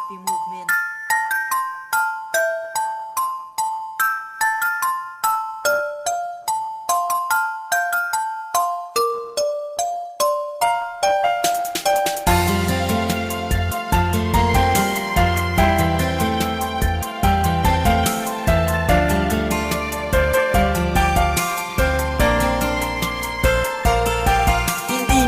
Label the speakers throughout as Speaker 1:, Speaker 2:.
Speaker 1: Happy Movement.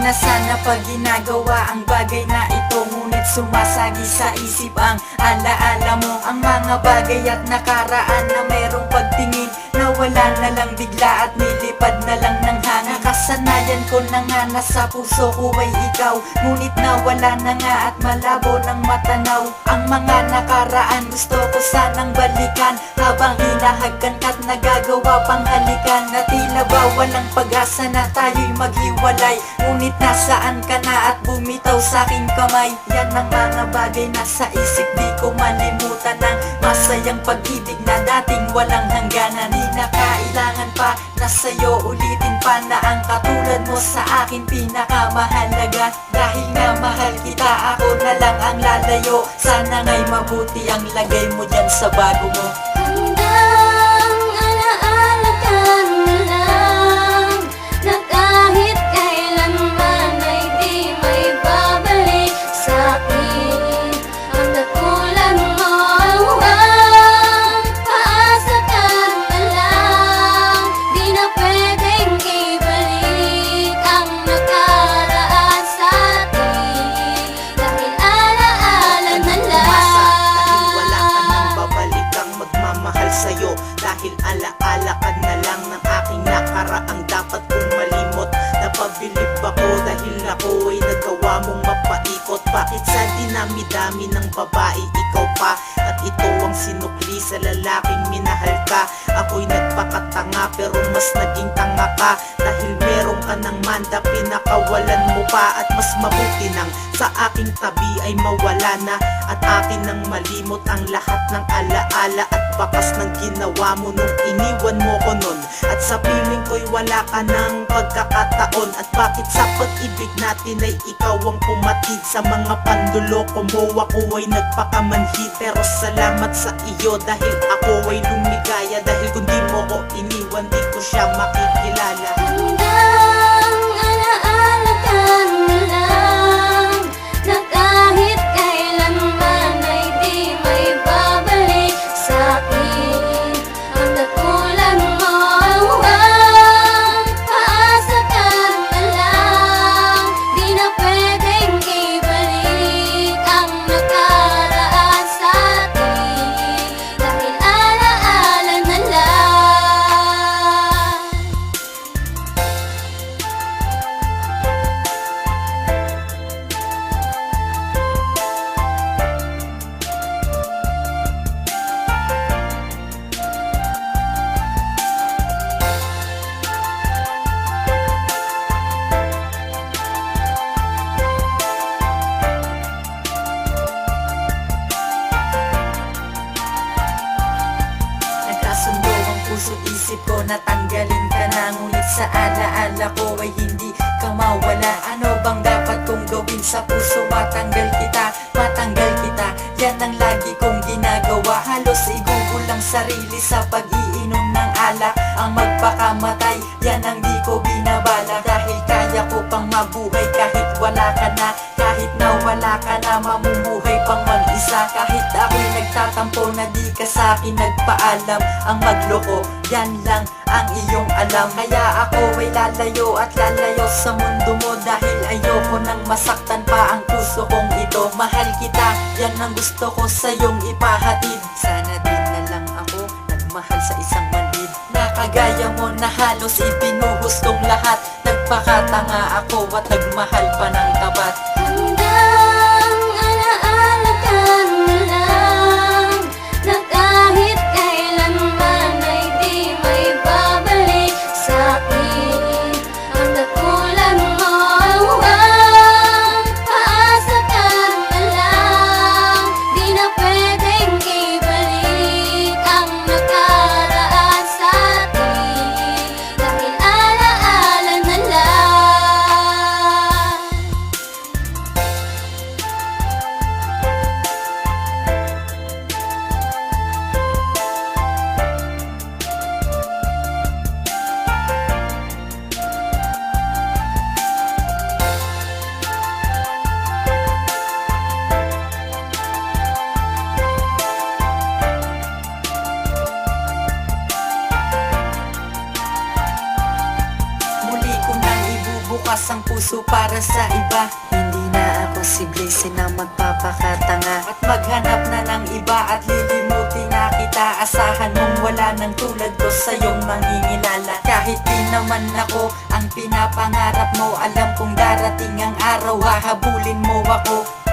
Speaker 1: Na sana pag ginagawa ang bagay na ito, ngunit sumasagi sa isip ang alaala mo. Ang mga bagay at nakaraan na merong pagtingin, nawala na lang bigla at nilipad na lang ng hangin. Kasanayan ko na nga, nasa puso ko ay ikaw, ngunit nawala na nga at malabo ng matanaw. Ang mga nakaraan gusto ko sanang balikan, habang hinahagkan ka't nagagawa pang halikan. Na tila ba walang pag-asa na tayo'y maghiwalay, ngunit nasaan ka na at bumitaw sa aking kamay. Yan ang mga bagay na sa isip, di ko malimutan ang masayang pag-ibig na dating walang hangganan. Di na kailangan pa na sa'yo ulitin pa na ang katulad mo sa akin pinakamahalaga. Dahil nga mahal kita, ako na lang ang lalayo. Sana nga'y mabuti ang lagay mo dyan sa bago mo.
Speaker 2: Hanggang alaala ka na lang, na kahit kailanman ay di may babalik sa'kin ang katulad mo. Paasa ka na lang, di na pwedeng ibalik ang nakaraan sa'tin, dahil alaala na lang.
Speaker 3: Dahil wala ka nang babalikang magmamahal sa'yo, dahil alaala ka na lang ng aking nakaraang dapat kong malimot. Napabilib ako dahil ako ay nagawa mong mapaikot. Bakit sa dinami-dami ng babae ikaw pa, at ito ang sinukli sa lalaking minahal ka? Ako'y nagpakatanga pero mas naging tanga ka, dahil meron ka ng manda, pinakawalan mo pa. At mas mabuti nang sa aking tabi ay mawala na, at akin nang malimot ang lahat ng alaala at bakas ng ginawa mo nung iniwan mo ko nun. At sa piling ko'y wala ka ng pagkakataon, at bakit sa pag-ibig natin ay ikaw ang pumatid sa mga panduloko mo. Ako ay nagpakamanhid, pero salamat sa iyo dahil ako ay lumigaya. Dahil kung di mo ko iniwan, di ko siya makikilala.
Speaker 2: Hanggang alaala ka na lang, na kahit kailanman ay di may babalik sa'kin ang katulad mo. Paasa ka na lang, di na pwedeng ibalik ang nakaraan sa'tin, dahil alaala na lang.
Speaker 1: Nagkasundo ang puso't isip ko, natanggalin ka na, ngunit sa alaala ko ay hindi ka mawala. Ano bang dapat kong gawin sa puso? Matanggal kita, matanggal kita. Yan ang lagi kong ginagawa, halos igugol ang sarili sa pag-iinom ng alak. Ang magpakamatay, yan ang di ko binabala, dahil kaya ko pang mabuhay kahit wala ka na. Kahit na wala ka na, mamumuhay pang mag-isa. Kahit ako'y nagtatampo na di ka sa'kin nagpaalam. Ang magloko, yan lang ang iyong alam. Kaya ako ay lalayo at lalayo sa mundo mo, dahil ayoko nang masaktan pa ang puso kong ito. Mahal kita, yan ang gusto ko sa iyong ipahatid. Sana din na lang ako nagmahal sa isang manhid, na kagaya mo na halos ipinuhos kong lahat. Nagpakatanga ako at nagmahal pa ng tapat.
Speaker 2: Hanggang alaala ka na lang, na kahit kailanman ay di may babalik sa'kin ang katulad mo. Paasa ka na lang, di na pwedeng ibalik ang nakaraan sa'tin, dahil alaala na lang.
Speaker 1: ang puso para sa iba. Hindi na ako si Blaze na magpapakatanga at maghanap na ng iba at lilimutin na kita. Asahan mong wala nang tulad ko sa iyong mangingilala. Kahit di naman ako ang pinapangarap mo, alam kong darating ang araw hahabulin mo ako.